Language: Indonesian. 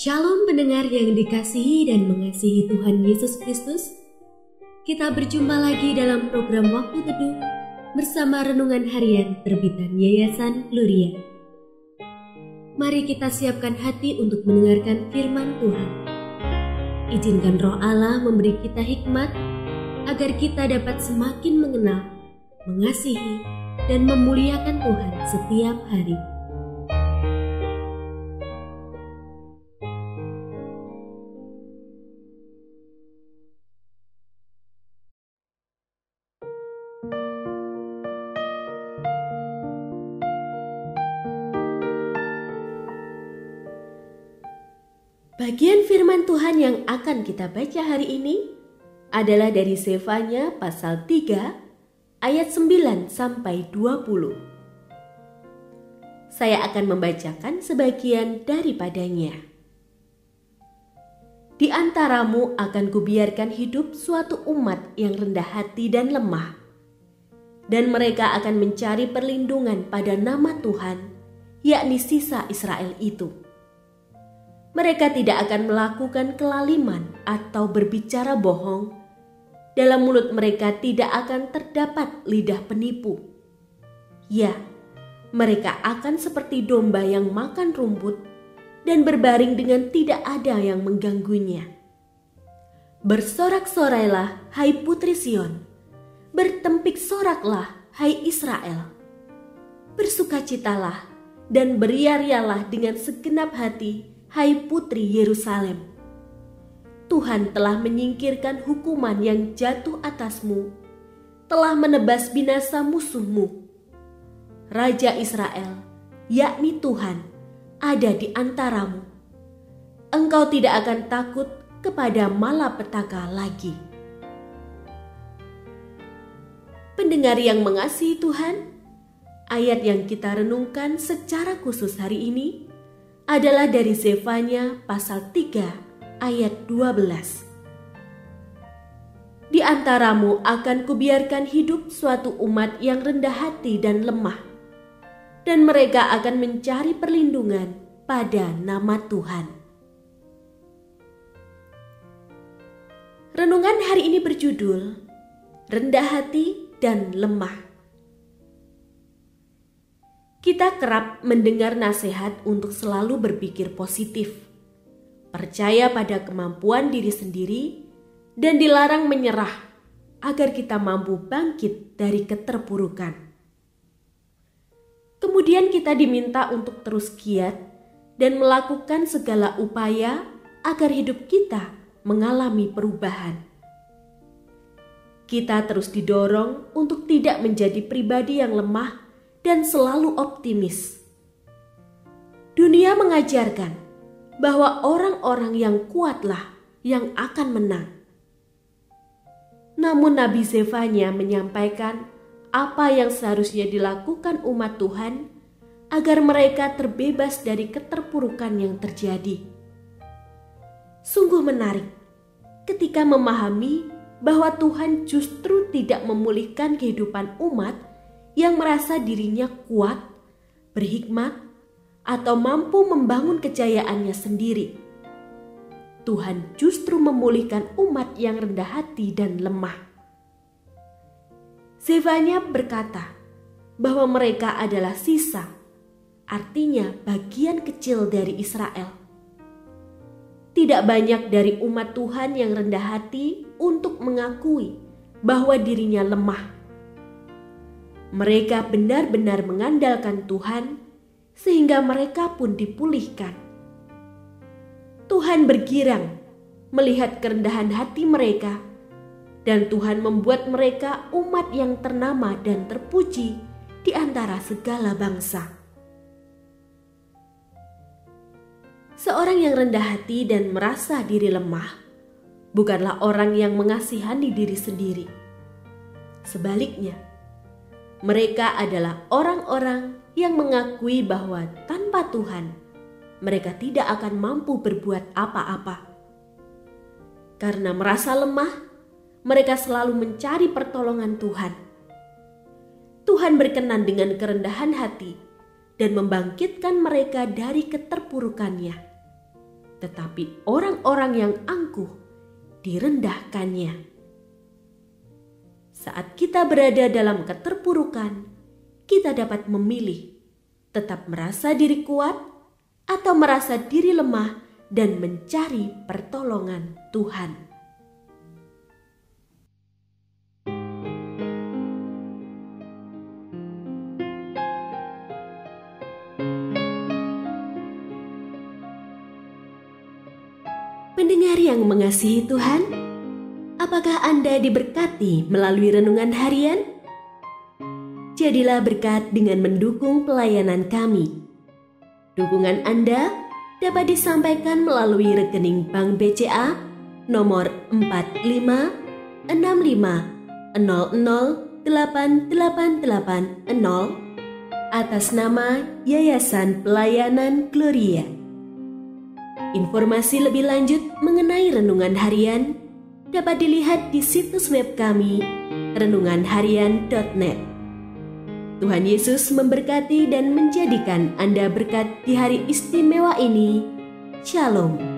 Shalom pendengar yang dikasihi dan mengasihi Tuhan Yesus Kristus. Kita berjumpa lagi dalam program Waktu Teduh bersama Renungan Harian terbitan Yayasan Gloria. Mari kita siapkan hati untuk mendengarkan firman Tuhan. Izinkan Roh Allah memberi kita hikmat agar kita dapat semakin mengenal, mengasihi, dan memuliakan Tuhan setiap hari. Bagian firman Tuhan yang akan kita baca hari ini adalah dari Zefanya pasal 3 ayat 9 sampai 20. Saya akan membacakan sebagian daripadanya. Di antaramu akan kubiarkan hidup suatu umat yang rendah hati dan lemah, dan mereka akan mencari perlindungan pada nama Tuhan, yakni sisa Israel itu. Mereka tidak akan melakukan kelaliman atau berbicara bohong. Dalam mulut mereka tidak akan terdapat lidah penipu. Ya, mereka akan seperti domba yang makan rumput dan berbaring dengan tidak ada yang mengganggunya. Bersorak-sorailah, hai putri Sion. Bertempik soraklah, hai Israel. Bersukacitalah dan beria-rialah dengan segenap hati, hai putri Yerusalem. Tuhan telah menyingkirkan hukuman yang jatuh atasmu, telah menebas binasa musuhmu. Raja Israel, yakni Tuhan, ada di antaramu. Engkau tidak akan takut kepada malapetaka lagi. Pendengar yang mengasihi Tuhan, ayat yang kita renungkan secara khusus hari ini adalah dari Zefanya pasal 3 ayat 12. Di antaramu akan kubiarkan hidup suatu umat yang rendah hati dan lemah, dan mereka akan mencari perlindungan pada nama Tuhan. Renungan hari ini berjudul Rendah Hati dan Lemah. Kita kerap mendengar nasihat untuk selalu berpikir positif, percaya pada kemampuan diri sendiri, dan dilarang menyerah agar kita mampu bangkit dari keterpurukan. Kemudian kita diminta untuk terus giat dan melakukan segala upaya agar hidup kita mengalami perubahan. Kita terus didorong untuk tidak menjadi pribadi yang lemah dan selalu optimis. Dunia mengajarkan bahwa orang-orang yang kuatlah yang akan menang. Namun Nabi Zefanya menyampaikan apa yang seharusnya dilakukan umat Tuhan agar mereka terbebas dari keterpurukan yang terjadi. Sungguh menarik ketika memahami bahwa Tuhan justru tidak memulihkan kehidupan umat yang merasa dirinya kuat, berhikmat, atau mampu membangun kejayaannya sendiri. Tuhan justru memulihkan umat yang rendah hati dan lemah. Zefanya berkata bahwa mereka adalah sisa, artinya bagian kecil dari Israel. Tidak banyak dari umat Tuhan yang rendah hati untuk mengakui bahwa dirinya lemah. Mereka benar-benar mengandalkan Tuhan sehingga mereka pun dipulihkan. Tuhan bergirang melihat kerendahan hati mereka, dan Tuhan membuat mereka umat yang ternama dan terpuji di antara segala bangsa. Seorang yang rendah hati dan merasa diri lemah bukanlah orang yang mengasihani diri sendiri. Sebaliknya, mereka adalah orang-orang yang mengakui bahwa tanpa Tuhan, mereka tidak akan mampu berbuat apa-apa. Karena merasa lemah, mereka selalu mencari pertolongan Tuhan. Tuhan berkenan dengan kerendahan hati dan membangkitkan mereka dari keterpurukannya. tetapi orang-orang yang angkuh direndahkannya. Saat kita berada dalam keterpurukan, kita dapat memilih tetap merasa diri kuat atau merasa diri lemah dan mencari pertolongan Tuhan. Pendengar yang mengasihi Tuhan, apakah Anda diberkati melalui renungan harian? Jadilah berkat dengan mendukung pelayanan kami. Dukungan Anda dapat disampaikan melalui rekening Bank BCA nomor 4565008880 atas nama Yayasan Pelayanan Gloria. Informasi lebih lanjut mengenai renungan harian dapat dilihat di situs web kami renunganharian.net. Tuhan Yesus memberkati dan menjadikan Anda berkat di hari istimewa ini. Shalom.